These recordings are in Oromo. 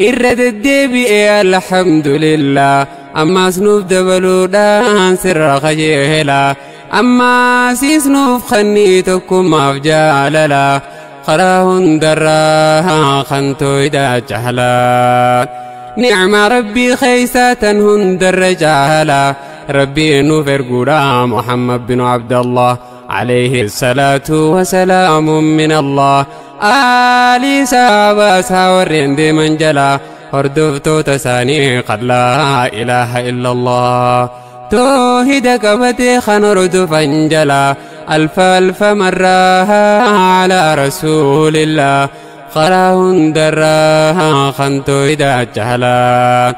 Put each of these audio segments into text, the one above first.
إرد الدبي الحمد لله أما سنوف دبلودان سر خجيهلا أما سيسنوف خنيتكم أفجاللا خراهن دراها خنتو إذا جهلا نعم ربي خيسة هن درجالا ربي نوفر قرى محمد بن عبد الله عليه الصلاة والسلام من الله آلي سابا ساورين دي منجلا هردفتو تساني قد لا إله إلا الله توهد كفتي خنرد فانجلا ألف ألف مرة على رسول الله خراهن دراها خنتو إذا جهلا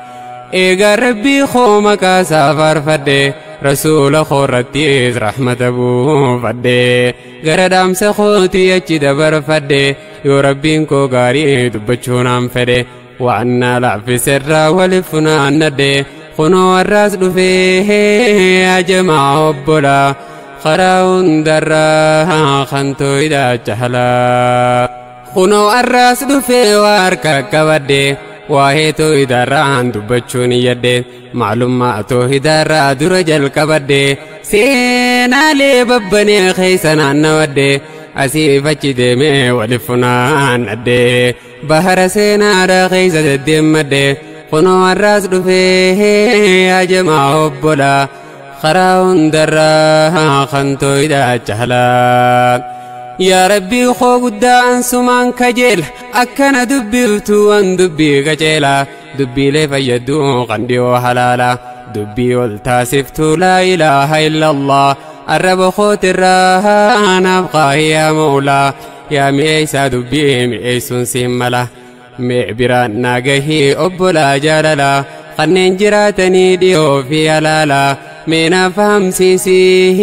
إيقا ربي خومك سافر فدي رسول خورتيز رحمة أبو فدي غردام سخوتي يجد بر فدي يو ربينكو غاري دبچونام فدي وعنا لعفي سرّا ولفنا ندي خنو الراس دفيه يا جماعة بلا خراون دراها خنتو إذا جهلا خنو الراس دفيه واركا كبدي واهيتو إداران دبچوني يدي معلوماتو إدارا درجل كبدي سينا لي ببني خيسنا نودي أسيفة ديمي ولفنان أدي بحر سينا را خيسة الدم أدي خنو الراس دفيه يا جماعة بلا خراون دراها خنتو إذا جهلا يا ربي خو قدان سمان كجيل أكنا دبيتو وان دبي كجيلا دبي لي فيدو قنديو حلالا دبي والتاسفتو لا إله إلا الله الرب خوت الراها نبقى يا مولا يا ميسا دبي ميسون سيملا مئبران ناقهي أبولا جاللا قنين جراتني ديو في حلالا مينا فهم سيسيه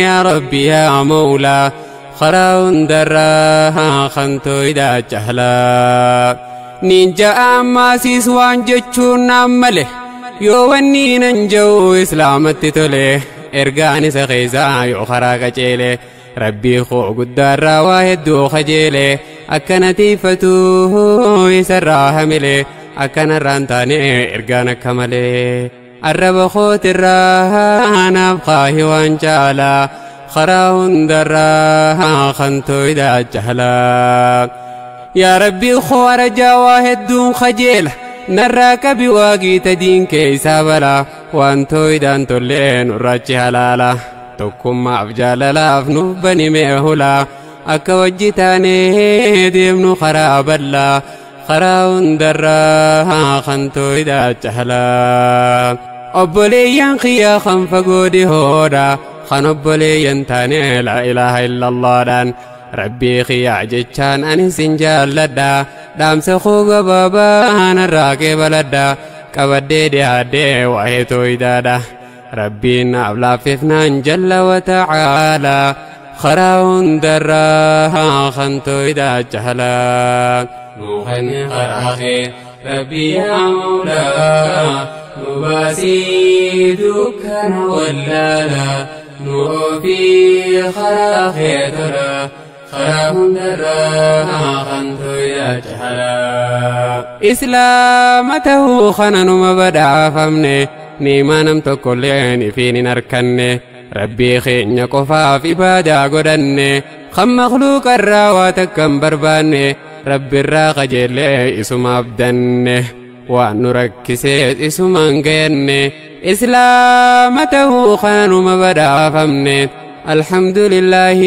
يا ربي يا مولا خراون دراها خنتو إذا جهلا نينجا أما سيسوان جتشون نمله يواني ننجو إسلامت تله إرغاني سخيزا يو خراك جيله ربي خو قدارا واهدو خجيله أكنا تيفتوه يسراها مله أكنا رانتاني إرغانا كمله الرب خوت الراها نبقاه وانجالا خراون دراها خنتو إذا جهلا يا ربي خوار جواهد دون خجيل نراك بواقي تدين كيسا بلا وانتو إذا انتو اللين وراجي هلالا توكم ما أفجاللا فنوف بني ميهولا أكا وجتاني ديمنو خراب الله خراون دراها خنتو إذا جهلا أبوليان خيا خنفقودي هودا خنبولي ينتاني لا إله إلا الله دان ربي خيا جتشان أني سنجال لدى دام سخوغ بابا أنا راكب لدى كبدي دي هدي وهيتو إدادا ربي نابلا ففنان جل وتعالى خراون دراها خنتو إذا جهلا نوخن خراخي ربي يا مولا نباسيدك ولالا نوفي خراخي ترى خراهم دراها خنتو يا جهلا إسلامته خنن مبدع فمني نيمانم تكلين فيني نركني ربي خين قفا في بادا قدني خم مخلوق الراواتك كم برباني ربي الراق جيلي اسم أبدني وأن نركسيت اسم أنقيني إسلامته خان مبدا فمني الحمد لله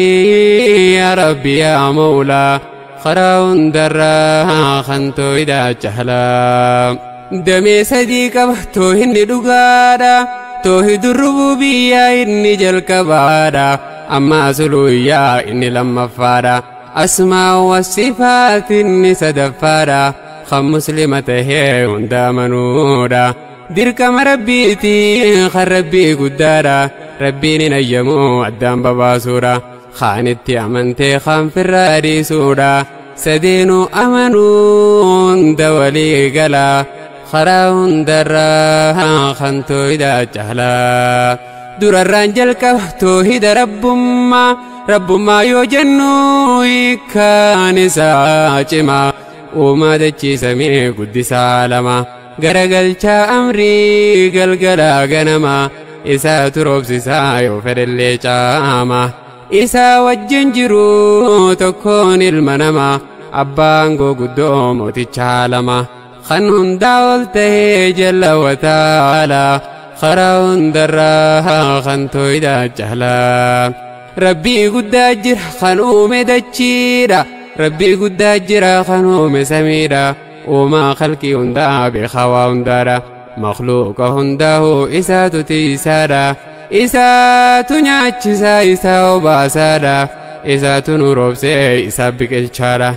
يا ربي يا مولا خراون دراها خنتو إذا جهلا دمي صديق توهن دقادا توهد الربوبية إني جلك بادا أما سلويا إني لما فادا أسماء والصفات إني سدفادا خم مسلمته وندامنودا ديرك مربيتي خربي قدادا ربيني نيمو أدام بباسورا خانتي أمنتي خام في الرادي سودا سدينو أمنون دولي قلا خراون دراها خنتو إذا جهلا دور الرانجل كفتو هيد رب ما يوجنو إكاني ساجما uumaa dachii samii guddisaa lama garagalchaa amrii galgalaa ganama isaatu roobsisaa yoo fedhellee caama isaa wajjin jiru tokkoon ilma nama abbaan guddoo mootichaa lama kan hundaa ol ta'ee jalla wa ta'ala karaa hundarraa kan tooydaa caalaa rabbii guddaa jira kan uume dachiidha rabbii guddaa jira kan uume samiidha uumaa khalqii hundaa beekaa hundaadha makhluuqa hundaahu isaatu tiisaadha isaatu nyaachisaa isaa obaasaadha isaatu nu roobsee isaa biqilchaadha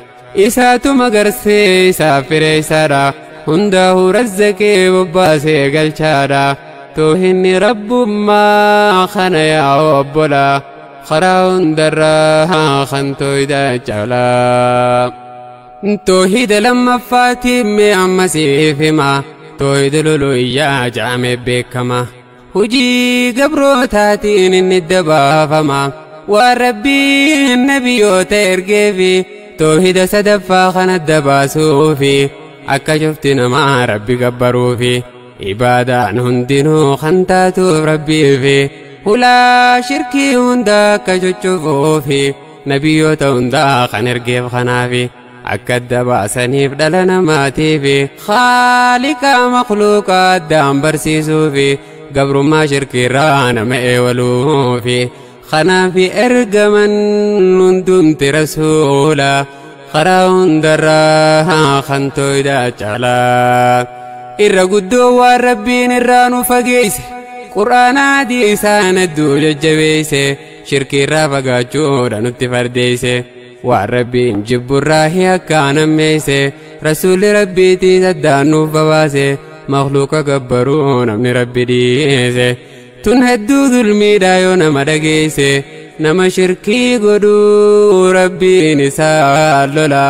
isaatu magarsee isaa fireessaadha hundaahu razzaqee bobbaasee galchaadha toohinni rabbummaa kana yaa obbola karaa hundarraa kan tooydaa caalaa toohida lammaffaatiin mee ammasiif hima toohida lolooyyaa jaamee beekama hujii gabrootaatiin inni dabaafama waan rabbiin nabiyyoota ergeefi toohida sadaffaa kana dabaasuufi akka cufti namaa rabbi gabbaruufi ibaadaan hundinuu kan taatuuf rabbiifi hulaa shirkii hundaa akka cocofuufi nabiyyoota hundaa kan ergeef kanaafi akka dabaasaniif dhala namaatiifi khaaliqa makhluuqa addaan barsiisuufi gabrummaa shirkiirraa nama eewaluufi kanaafi ergaman hundumti rasuula karaa hundarraa kan tooydaa caalaa irra guddoo waan rabbiin irraa nu fageeyse qur'aanaadii isaan hedduu jajjabeeyse shirkiirraa fagaachuudha nutti fardeeyse waan rabbiin jibburraa akkaan ammeeyse rasuulli rabbiitiis addaan nuuf babaase makhluuqa gabbaruu namni rabbi dhiise tun hedduu dulmiidha yoo nama dhageeyse nama shirkii godhuu rabbiin isaa lola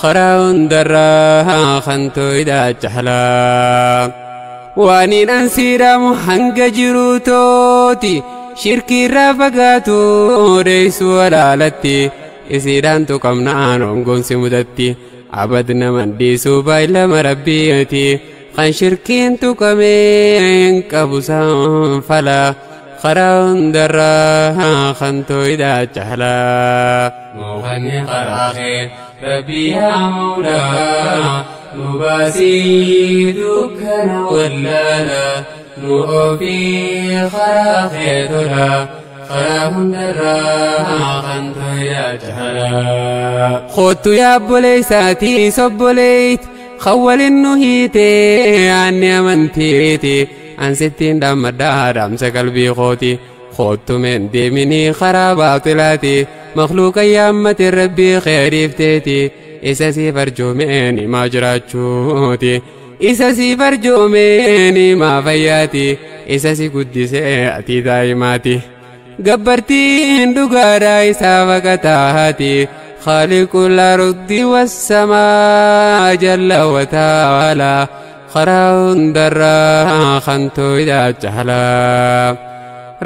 karaa hundarraa kan tooydaa caalaa waaniin ansiidhamu hanga jiruu tooti shirkiirraa fagaatu deeysuu walaalatti isiidhaan tuqamnaan ongoonsi mudatti abad naman dhiisuu baay'ilama rabbiiti kan shirkiin tuqamee hin qabu sanfala karaa hundarraa kan tooydaa caalaa muuqanni karaa kee rabbii yaa mawlaa nu baasii dukkana wallaala nu ofii karaa kee tola karaa hundarraa kan tooydaa caalaa kootu yaa obboleeysaatii sobboleeyt khawwalin nu hiitee aanni amantiiti ansittiin dhammadhaa dhaamsa qalbii kooti kootumeen deeminii karaa baaxilaati makhluuqa yaammati rabbii kheyriifteeti isa siif arjoomeen himaa jiraachuuti isa siif arjoomeen himaa fayyaati isa si guddisee ati daa'imaati gabbartiin dhugaadhaa isaa baqataati khaliqul ardi wassamaa jalla wa ta'ala karaa hundarraa kan tooydaa caalaa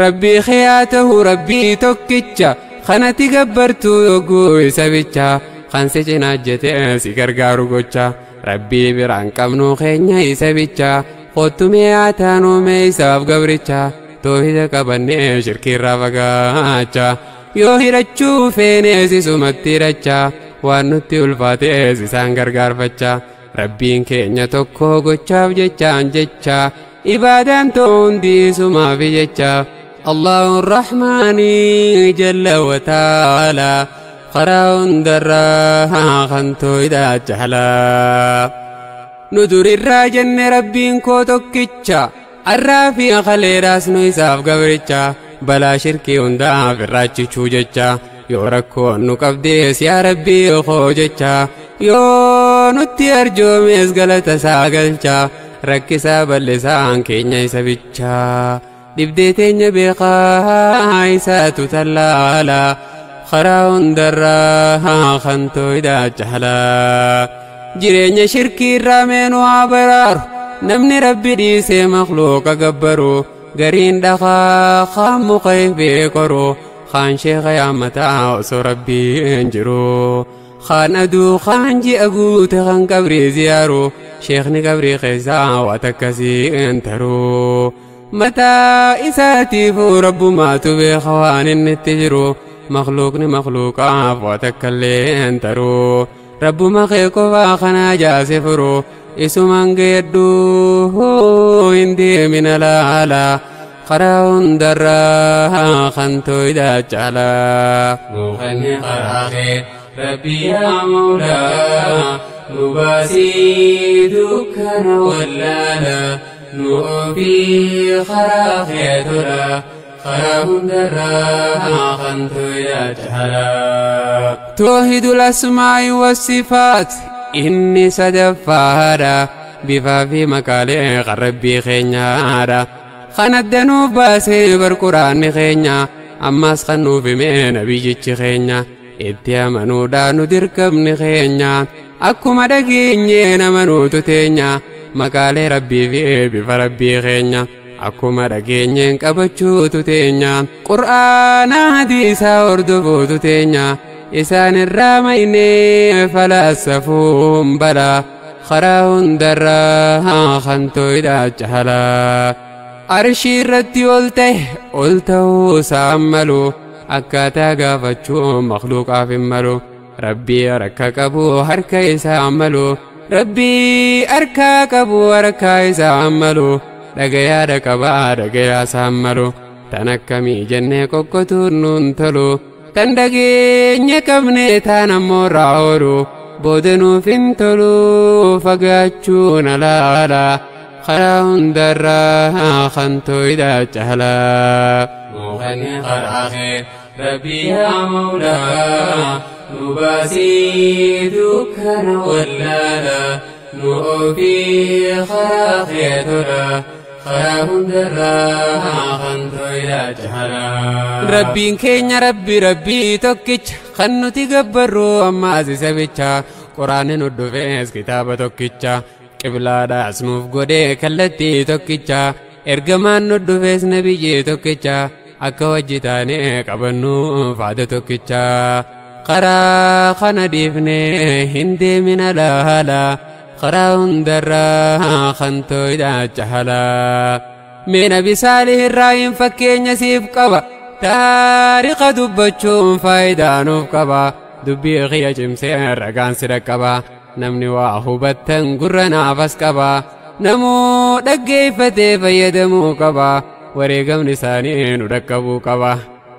rabbii khiyaatahu rabbii tokkicha kanati gabbartuu yogguu isa bicha kan si cinaajjetee si gargaaru gocha rabbii biraan qabnu keenya isa bicha kottumee haataanuumee isaaf gabricha toohida qabannee shirkiirraa fagaacha yoo hirachuu feenee sisumatti hiracha waan nutti ulfaatees isaan gargaarfacha rabbiin keenya tokko gochaaf jechaan jecha ibaadaan hundi sumaaf jecha Allahun Rahmaanii jalla wa ta'ala karaa hundarraa kan tooydaa caalaa nu durirraa jenne rabbiin koo tokkicha arraa fi akaleedhaas nu isaaf gabricha balaa shirkii hundaaf irraachichuu jecha yoo rakkoon nu qabdees yaa rabbii koo jecha yoo nutti arjoomees galata isaa galcha rakkisaa bal'isaan keenya isa bicha dhibdee teenya beekaa isaatu tallaala karaa hundarraa kan tooydaa caalaa jireenya shirkii irraa meenuu haa baraaru namni rabbi dhiisee makhluuqa gabbaru gariin dhakaa kaan muka beekoru kaan sheeka yaammataa osoo rabbiin jiru خان أدو خان جي أقوت خان قبري زيارو شيخني قبري خيزا وتكسي انترو متى إساتي فو رب ما تبي خوان النتجرو مخلوقني مخلوق عاف وتكلي انترو رب ما خيكو فاخنا جاسفرو اسمان قيدو هندي من العلا خراون درا خنتو إذا جعلا مغني قراخي ربي يا مولا نباسي دكنا ولالا نؤفي خراخي ترى خراون درا خنتو إذا جعلا توحيد الأسماء والصفات إني سدفارا بفا في مكالي غربي خينيارا خندنو باسي برقران خينيا أماس خنو في من نبيجي خينيا اتيامنو دانو دركبن خينيا أكو مدقيني نمنو تتينيا مكالي ربي في بفا ربي خينيا أكو مدقيني كبچو تتينيا قرآن حديثا وردفو تتينيا إسان الرامين فلسفهم بلا خراهن درا خنتو إذا جهلا أرشي الرتي قلته سأملو أكاتا قافتشو مخلوق أفملو ربي أركا كبو هركا سأملو ربي أركا كبو هركا سأملو دقيا دقبا دقيا سأملو تنكمي جنة كوكتور ننتلو تندقيني كبني تانمو راورو بودنو فنتلو فقاتشون لا خراون درا خنتو إذا جهلا مغني خراخي ربي يا مولا نباسي دكنا ولالا نؤفي خراخي ترى خراون درا خنتو إذا جهلا ربي كينيا ربي توكيتش خنو تقبرو أما زيسابيتشا قرآن ندوفيس كتابة توكيتشا قبلا داس نوف قدي كالتي توكيتشا إرقمان ندوفيس نبيجي توكيتشا أكا وجتاني قبنو فاد توكيتشا قرا خنا ديفني هندي من الهلا خراون درا خنتو إذا جهلا من أبي صالح الرايم فكين يسيف قبا تاريخ دبچون فايدا نوف قبا دبي غيا جمسين رقان سرق قبا نمني واهو بطن قرنا فس قبا نمو دقي فتي فيدمو قبا ورقم نسانين ودقبو قبا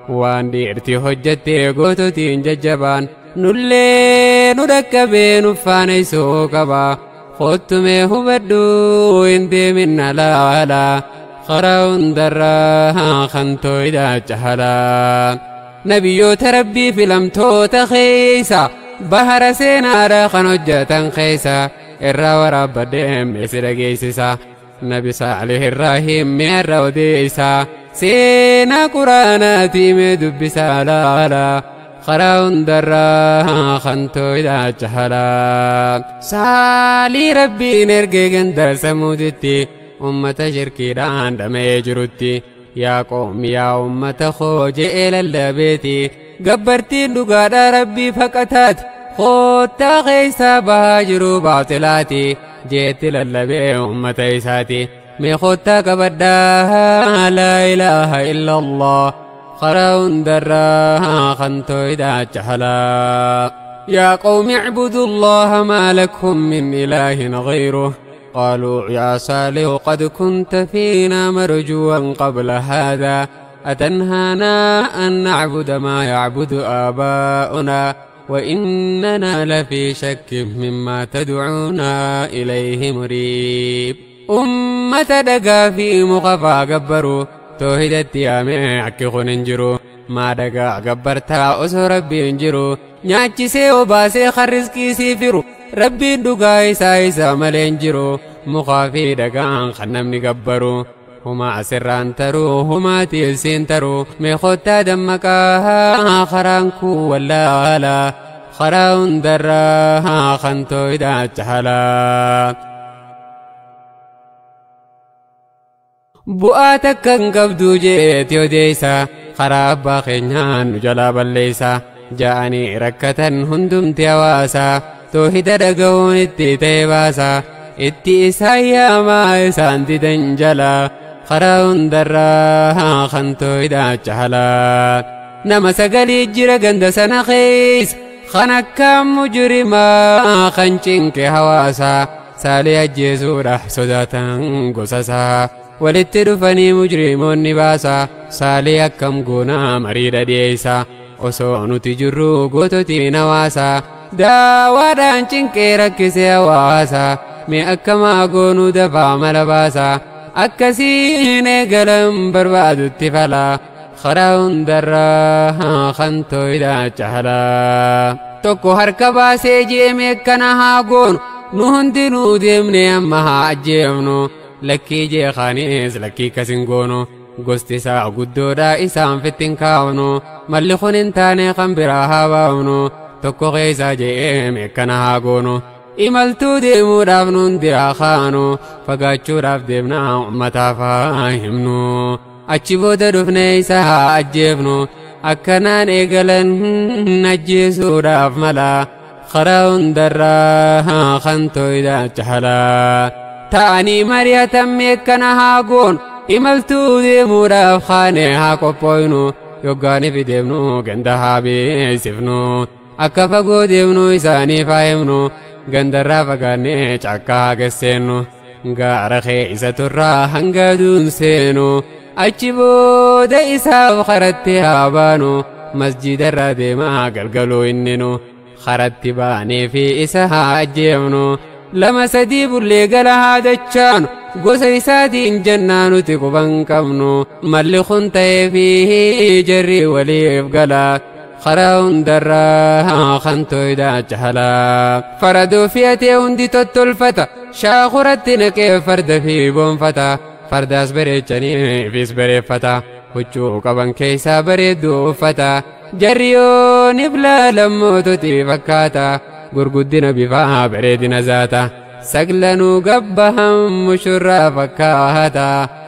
وان ديرتي حجتي قوتو تين ججبان نولي ندقبين وفانيسو قبا خدتمي هبدو انتي من لا خراون درا خنتو إذا جهلا نبيو تربي في لمتو تخيسا بحر سينارا خنجة خيسا إرا ورب الدم يسر جيسسا نبي صالح الرحيم مير وديسا سينا قراناتي مدبسا لا خراون درا خنتو إذا جهلا سالي ربي نرقي قندر سمودتي أمة شركي دان دم يجرتي يا قوم يا أمة خوج إلى اللبيتي قبرتي دقاء ربي فقطات خوتا غيسا بهاجروا باطلاتي جيت للبي أمة إساتي مي خوتا قبرداها لا إله إلا الله خراون درا خنتو إذا جهلا يا قوم اعبدوا الله ما لكم من إله غيره قالوا يا صالح قد كنت فينا مرجوا قبل هذا أتنهانا أن نعبد ما يعبد آباؤنا وإننا لفي شك مما تدعونا إليه مريب أمة دقا في مقفى قبروا توحيد التيامي عكيخون انجروا ما دقا قبرتا أسو ربي انجروا نياتي سيو باسي خرزكي سيفروا ربي دقا إسا ملين جرو مخافي دقان خنمني قبرو هما سران ترو هما تيلسين ترو ميخوتا دمكا خرانكو ولا لا خراون درا خنتو إذا جهلا بؤاتك كان قبدو جيت يوديسا خراب باخينان جلاب الليسا جاءني ركة هندم تيواسا توحيد دقون اتتيباسا اتئسايا ما إسان تدنجلا خراون درا خنتو إذا جهلا نما سقلي جرى قند سنخيس خنكا مجرما خنچنك هواسا سالي أجيزورة صداتا قصصا ولتدفني مجرمون نباسا سالي أكم قونا مريد ديسا وصونو تجرو قوتو نواسا داوادان چنكي ركسي هواسا مي أكما قونو دفع ملباسا أكسين قلم برباد التفلا خراون درا خنتو إذا جهلا توكو هركبا سيجي ميكنا قون نهندنو ديمني أمها أجيبنو لكي جي خانيز لكي كسنقونو قستسا قدو دا إسان فتن كاونو ملخون انتاني خنبراها باونو توكو غيسا جي ميكنا قونو imaltuu deemuudhaaf nuun diraa kaanu fagaachuudhaaf deemnaa ummataa faahimnu achi booda dhufnee isa haa ajjeefnu akkanaan eegalan ajjeesuudhaaf mala karaa hundarraa kantoo idaa jahalaa ta'anii mari'atan meekkana haa goon imaltuu deemuudhaaf kaanee haa qophooynu yoggaaniif deemnu ganda haa beeksifnu akka fagoo deemnu isaanii faahimnu gandarraa fagaannee cakkaa gesseenu gaara keessa turraa hanga duun seenu achi booda isaaf karatti haa baanu masjidarraa deemaa galgaluu inninu karatti baanee fi isa haa ajjeefnu lama sadii bullee gala haa dachaanu gosa isaatiin jannaa nuti quban qabnu malli kun ta'ee fi jarri waliif galaa خراون درا خنتو إذا جهلا فردو فياتي هندي تطلفتا شاخرتنا كيف فرد في بون فتا فرد أسبري جاني في سبري فتا وچو قبن كيسا بريدو فتا جريو نبلا لموتو تي فكاتا غرغدنا بفا بريدنا ذاتا سقلنو قبهم مشرا فكاتا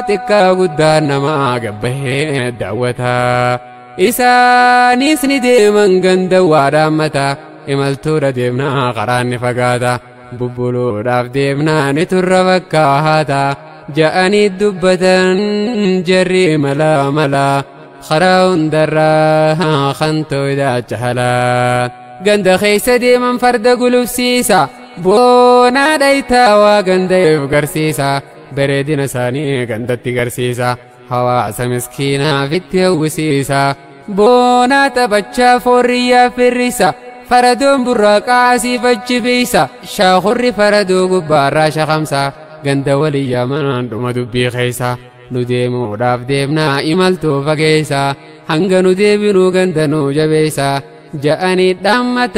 تكا قدان ما قبه دعوتا إسانيس نديمن قند وارامتا إمالتورا ديمنا قران فقاتا ببولو راف ديمنا نتر فكاهاتا جاءني الدبتا جري ملا ملا خراون درا خنتو إذا جهلا قند خيس ديمن فرد قلوب سيسا بونا دايتا وغنديف غرسيسا بريدنا ساني غندتي غرسيسا حواس مسكينة فيتي وسيسا بونا تبچا فوريا فريسا فردون براق عاسي فجبيسا شاخر فردو قبارا شخمسا غند ولي يمن دوما دبي خيسا نديمو راف ديمنا إمالتو فقيسا هنگا نديبنو غندنو جبيسا جاءني دامة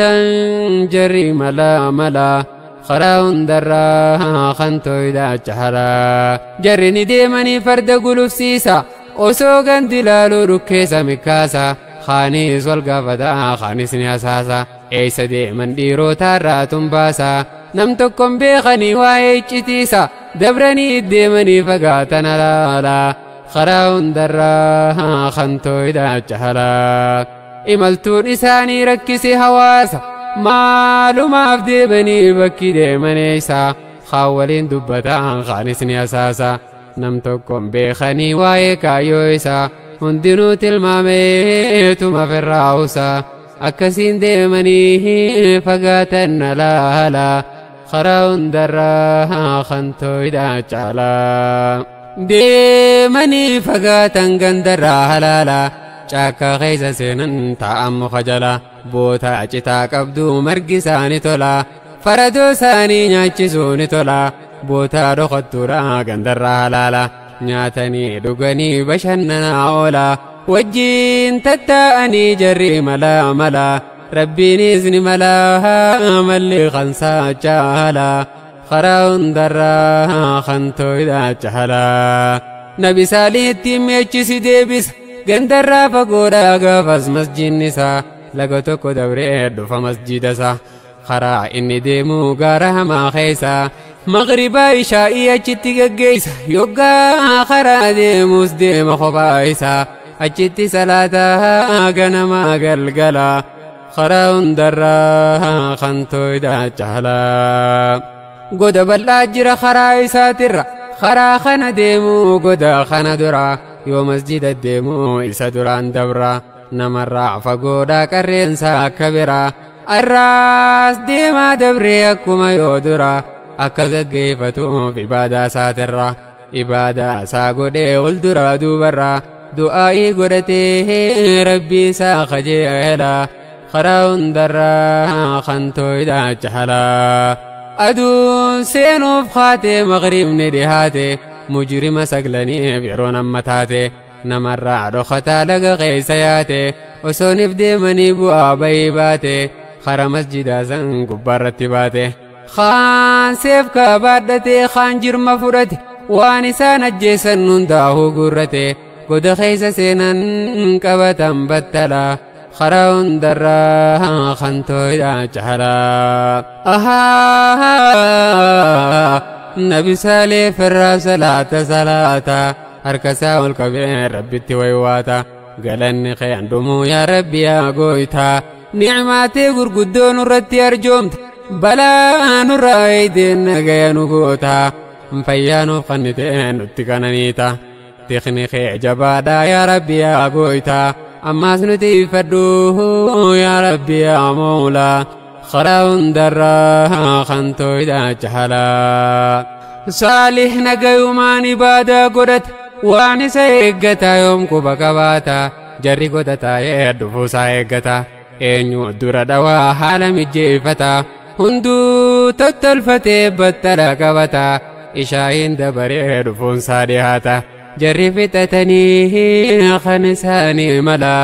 جري ملا ملا خراون درا خنتو إذا جهلا جرني ديمني فرد قلوب سيسا وسوغن دلالو ركيسا مكاسا خانيس والقافدا خانيس نياساسا ايسا ديمن ديرو تارا تنباسا نمتكم بيخني وايجتيسا دبرني ديمني فقاتنا لالا خراون درا خنتو إذا جهلا إمالتون إساني ركسي هواسا معلومة في بني بكي ديمنيسا خاولين دبتا خانسني أساسا نمتكم بيخني وايكا يويسا هندنو تلماميتما في الراوسا أكسين ديمني فقاتن لا لا خراون درا خنتو إذا جالا ديمني فقاتن قندرا هلالا چاکا خیزا سینن تاام خجلا بوتا چتا قبدو مرگی سانی تولا فردو سانی ناچی سونی تولا بوتا رخطورا گندر حلالا ناتنی دگنی بشننا اولا وجین تتاانی جری ملا ملا ربی نیزنی ملا ملی خنسا چالا خراون در خنتو اذا چهلا نبی سالی تیمیچی سی دیبیس گندر فقورا غفز مسجد نسا لغتو کو دوري دفا مسجد سا خرا اني ديمو غارها ما خيسا مغرب عشاء اچتي گيسا يوغا خرا ديموس ديم خبايسا achitti salaataa ganamaa galgalaa karaa hundarraa kan tooydaa caalaa goda bal'aa jira karaa isaatirra karaa kana deemuu goda kana dura yoo masjida deemuu isa duraan dabra namarraa fagoodhaa qarreensa akka biraa arraas deemaa dabree akkuma yoo dura akka gaggeeffatuuf ibaadaa isaatirra ibaadaa isaa godhee ol dura duubarra du'aa'ii godhatee rabbii isaa kajeelaa karaa hundarraa kan tooydaa caalaa aduun seenuuf kaatee magriibni dhihaate mujrima saglaniif yeroon amma taate namarraa dhokataa laga keessa yaate osooniif deemanii bu'aa bayii baate karaa masjidaa san gubbaarratti baate kaan seef kabaadhate kaan jirma fudhate waan isaan ajjeesan hundaa'uu gurrate goda keessa seenan qabatan battalaa karaa hundarraa kan tooydaa caalaa nabi saalee firraa salaata harkasaa ol qabee rabbitti waywaata galanni kee handumuu yaa rabbi yaa gooytaa ni'maatee gurguddoon irratti arjoomte balaa nurraa eeydeen nagaya nu gootaa fayyaa nuuf kannitee nutti kananiita tiqni kee jabaadhaa yaa rabbi yaa gooytaa ammaas nuti ifadhu yaa rabbi yaa moolaa karaa hundarraa kan tooydaa caalaa saalih nagayumaan ibaadaa godhata waan isa eeggataa yoom quba qabaata jarri godhataa'ee dhufuusaa eeggata eenyu dura dhawaa haala mijjeeffata hunduu tottolfatee battala qabata ishaayin dabaree dhufuunsaa dhihaata jarri fixatanii kan isaanii mala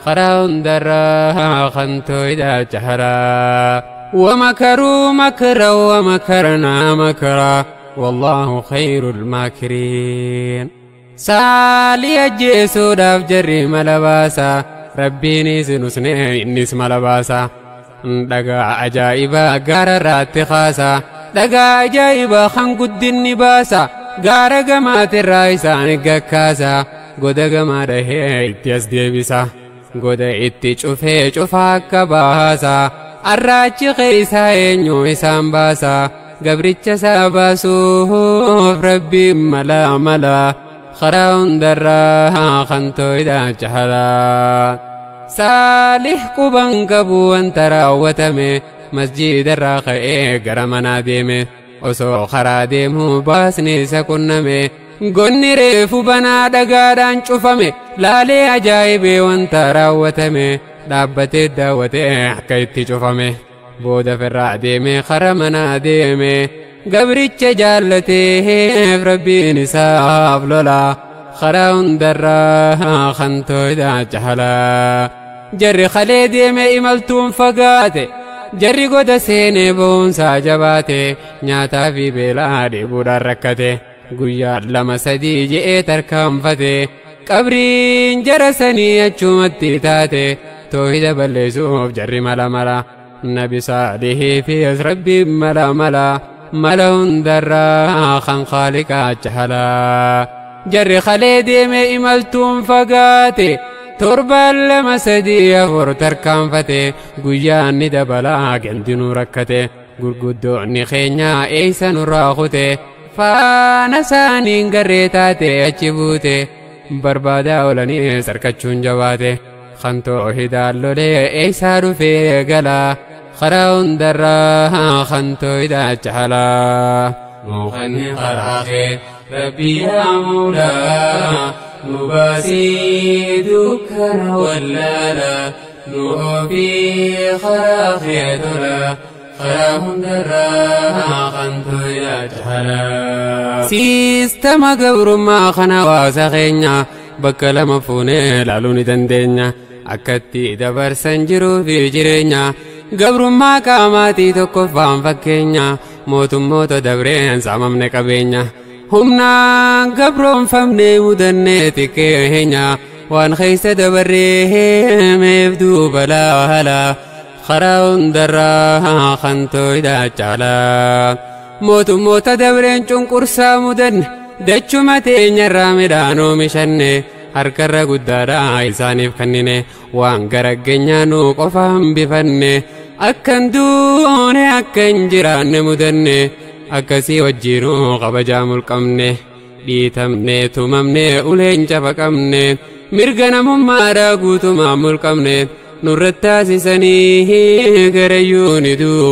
karaa hundarraa kan tooydaa caalaa ومكروا مكرا ومكرنا مكرا والله خير الماكرين سالي أجيسو داف جري ملباسا ربيني سنسني إنس ملباسا دقا عجائبا غار رات خاسا دقا عجائبا خنقود النباسا غار قمات الرئيسان قكاسا قد قمات هي اتياس ديبسا قد اتي شوفي شوفا كباسا arraachi keeysaa eenyu isaan baasa gabricha isaa baasuuf rabbiin mala karaa hundarraa kan tooydaa caalaa saalih quban qabu wanta raawwatame masjidarraa ka'ee gara manaa deeme osoo karaa deemuu baasni isa qunname gonni reefu banaa dhagaadhaan cufame laalee ajaa'ibee wanta raawwatame dhaabbatee daawwatee akka itti cufame booda firraa deeme karaa manaa deeme gabricha jaallateef rabbiin isaaf lola karaa hundarraa kan tooydaa caalaa jarri kalee deeme imaltuun fagaate jarri goda seenee boonsaa jabaate nyaataa fi beelaa dheebuudhaan rakkate guyyaa 2-3 je'ee tarkaanfate qabriin jara sanii achumatti taate توحيد بلسوف جري ملا نبي صالح في ربي ملا ملون درا خان خالق جهلا جري خليدي مي إملتون فقاتي تربى لمسدي أفر تركان فتي قياني دبلا جندنو ركتي قرقودوني خينيا إيسا نراخوتي فانساني نقريتاتي أجبوتي بربادا ولني سركتشون جواتي خنتو هدالو لي إيسارو في قلا خراون درا خنتو إذا جهلا مغني خراخي ربي يا مولا نباسي دكر ولالا نوفي خراخي دولا خراون درا خنتو إذا جهلا سيستما قبر ما خنا واسخينيا بكلا مفوني لالوني دندينيا akkatti dabarsan jiruu fi jireenya gabrummaa qaamaatii tokkoffaan fakkeenya mootummoota dabreen saamamne qabeenya humnaan gabroonfamne mudannee xiqqeenya waan keessa dabarree meef duuba laala karaa hundarraa kan tooydaa caalaa mootummoota dabreen cunqursaa mudanne dachuma teenyarraa midhaan oomishanne harkarra guddaadha isaaniif kennine waan garaggeenyaa nu qofa hambifanne akkan duune akkan jiraanne mudanne akkasii wajjiinuu kabajaa mulqabne dhiitamne tumamne uleen cafa qabne mirga namummaadha guutumaa mulqabne nurratti taasisanii garayyuun iduu